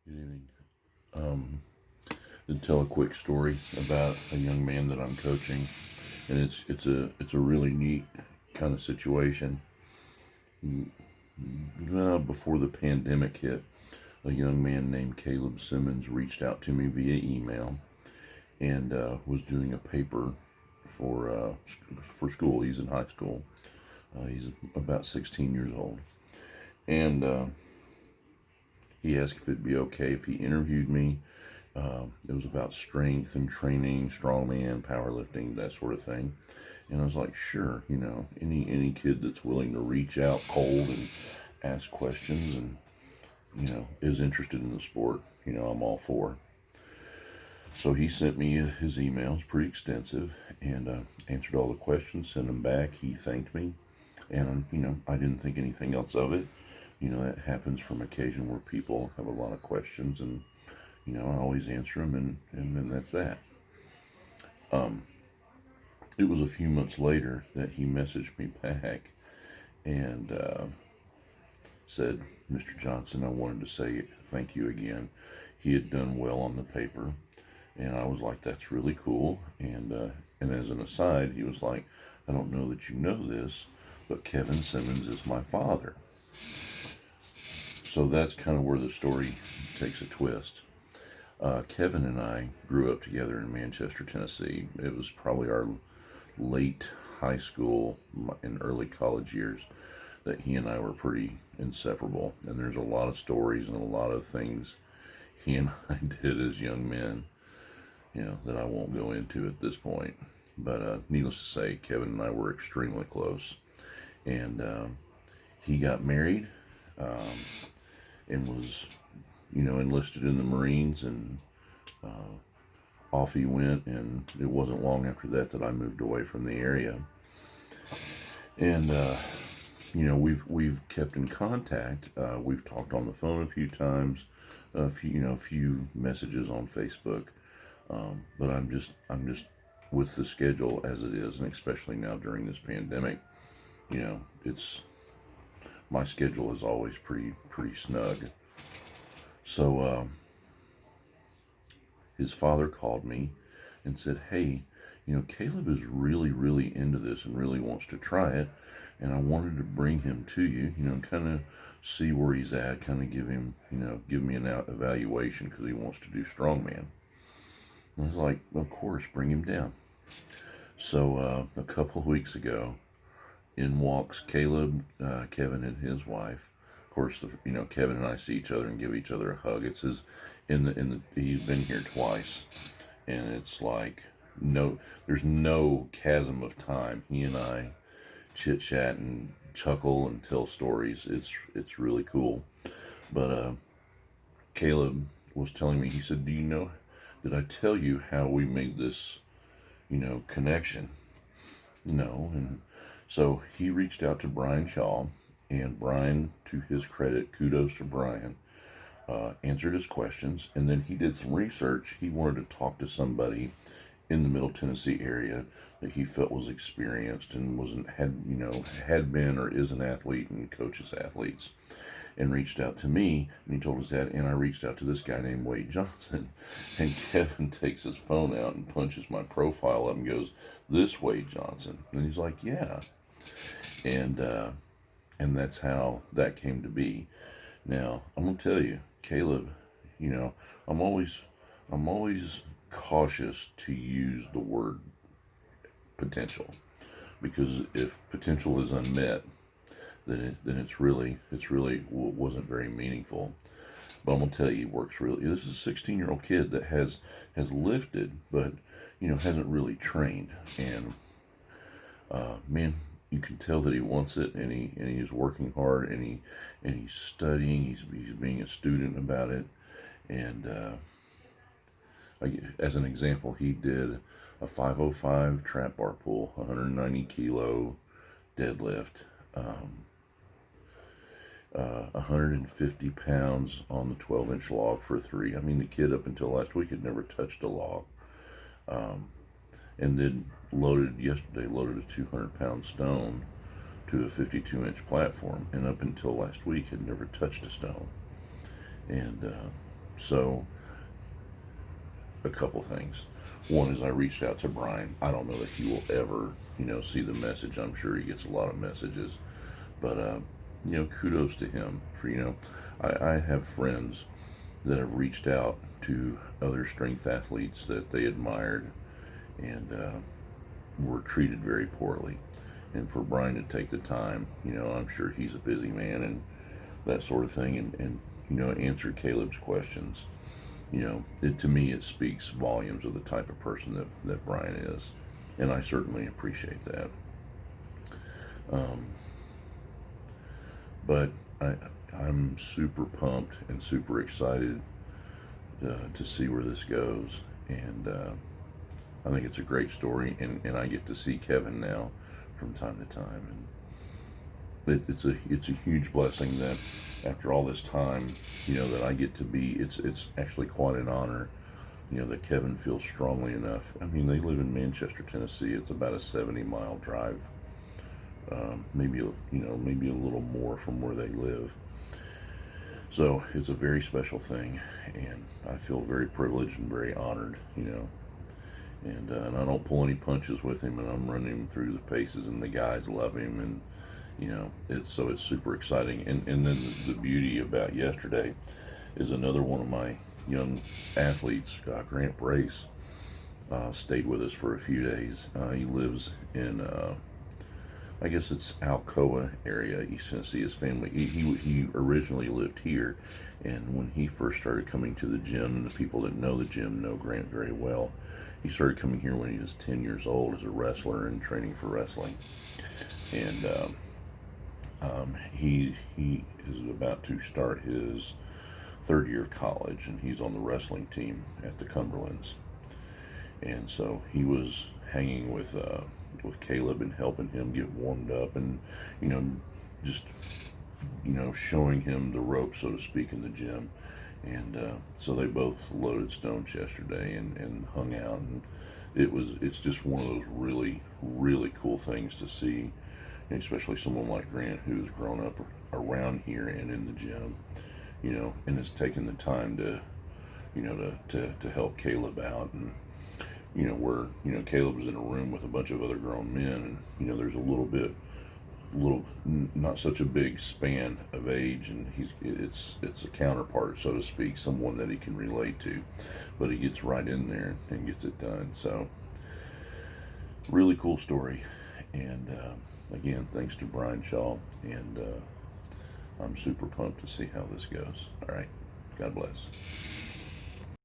Good evening. Um, to tell a quick story about a young man that I'm coaching, and it's a really neat kind of situation. Before the pandemic hit, a young man named Caleb Simmons reached out to me via email and was doing a paper for school. He's in high school. He's about 16 years old, and he asked if it'd be okay if he interviewed me. It was about strength and training, strongman, powerlifting, that sort of thing. And I was like, sure, any kid that's willing to reach out cold and ask questions and is interested in the sport, I'm all for. So he sent me his emails, pretty extensive, and answered all the questions, sent them back. He thanked me, and I didn't think anything else of it. That happens from occasion where people have a lot of questions, and I always answer them, and then that's that. Um, it was a few months later that he messaged me back and said, Mr. Johnson, I wanted to say thank you again. He had done well on the paper, and I was like, that's really cool. And as an aside, he was like, I don't know that you know this, but Kevin Simmons is my father. So that's kind of where the story takes a twist. Kevin and I grew up together in Manchester, Tennessee. It was probably our late high school and early college years that he and I were pretty inseparable. And there's a lot of stories and a lot of things he and I did as young men, that I won't go into at this point. But needless to say, Kevin and I were extremely close. And he got married and was, enlisted in the Marines, and off he went. And it wasn't long after that I moved away from the area. And we've kept in contact. We've talked on the phone a few times, a few messages on Facebook. But I'm just with the schedule as it is, and especially now during this pandemic, it's my schedule is always pretty snug. So his father called me and said, "Hey, Caleb is really into this and really wants to try it, and I wanted to bring him to you, and kind of see where he's at, kind of give me an evaluation because he wants to do strongman." And I was like, "Of course, bring him down." So a couple of weeks ago, in walks Caleb, Kevin, and his wife. Of course, Kevin and I see each other and give each other a hug. It's his in the he's been here twice, and it's like there's no chasm of time. He and I chit chat and chuckle and tell stories. It's really cool. But Caleb was telling me. He said, "Do you know? Did I tell you how we made this connection?" No. And so he reached out to Brian Shaw, and Brian, to his credit, kudos to Brian, answered his questions, and then he did some research. He wanted to talk to somebody in the Middle Tennessee area that he felt was experienced and had been or is an athlete and coaches athletes, and reached out to me, and he told us that. And I reached out to this guy named Wade Johnson, and Kevin takes his phone out and punches my profile up and goes, "This Wade Johnson?" And he's like, "Yeah." And that's how that came to be. Now I'm gonna tell you, Caleb, I'm always cautious to use the word potential, because if potential is unmet, then it's really wasn't very meaningful. But I'm gonna tell you, it works really. This is a 16-year-old kid that has lifted, but hasn't really trained. And man, you can tell that he wants it, and he's working hard, and he's studying. He's being a student about it. And as an example, he did a 505 trap bar pull, 190 kilo deadlift. 150 pounds on the 12-inch log for three. I mean, the kid up until last week had never touched a log. And then yesterday loaded a 200-pound stone to a 52-inch platform, and up until last week had never touched a stone. And So a couple things. One is I reached out to Brian. I don't know that he will ever, see the message. I'm sure he gets a lot of messages, but kudos to him for I have friends that have reached out to other strength athletes that they admired and were treated very poorly. And for Brian to take the time, I'm sure he's a busy man and that sort of thing, and answer Caleb's questions. To me, it speaks volumes of the type of person that Brian is, and I certainly appreciate that. But I'm super pumped and super excited to see where this goes, and I think it's a great story, and I get to see Kevin now from time to time, and it's a huge blessing that after all this time, that I get to be. It's actually quite an honor, that Kevin feels strongly enough. I mean, they live in Manchester, Tennessee. It's about a 70-mile drive, maybe maybe a little more from where they live. So it's a very special thing, and I feel very privileged and very honored, and I don't pull any punches with him, and I'm running him through the paces, and the guys love him, and it's super exciting. And then the beauty about yesterday is another one of my young athletes, Grant Brace, stayed with us for a few days. He lives in I guess it's Alcoa area, East Tennessee. His family, he originally lived here, and when he first started coming to the gym, and the people that know the gym know Grant very well, he started coming here when he was 10 years old as a wrestler and training for wrestling. And he is about to start his third year of college, and he's on the wrestling team at the Cumberlands. And so he was hanging with Caleb and helping him get warmed up, and just showing him the ropes, so to speak, in the gym. And so they both loaded stones yesterday and hung out, and it's just one of those really, really cool things to see, especially someone like Grant who's grown up around here and in the gym, and has taken the time to to help Caleb out. And where Caleb was in a room with a bunch of other grown men, and there's a little not such a big span of age, and it's a counterpart, so to speak, someone that he can relate to, but he gets right in there and gets it done. So really cool story. And again, thanks to Brian Shaw, and I'm super pumped to see how this goes. All right, God bless.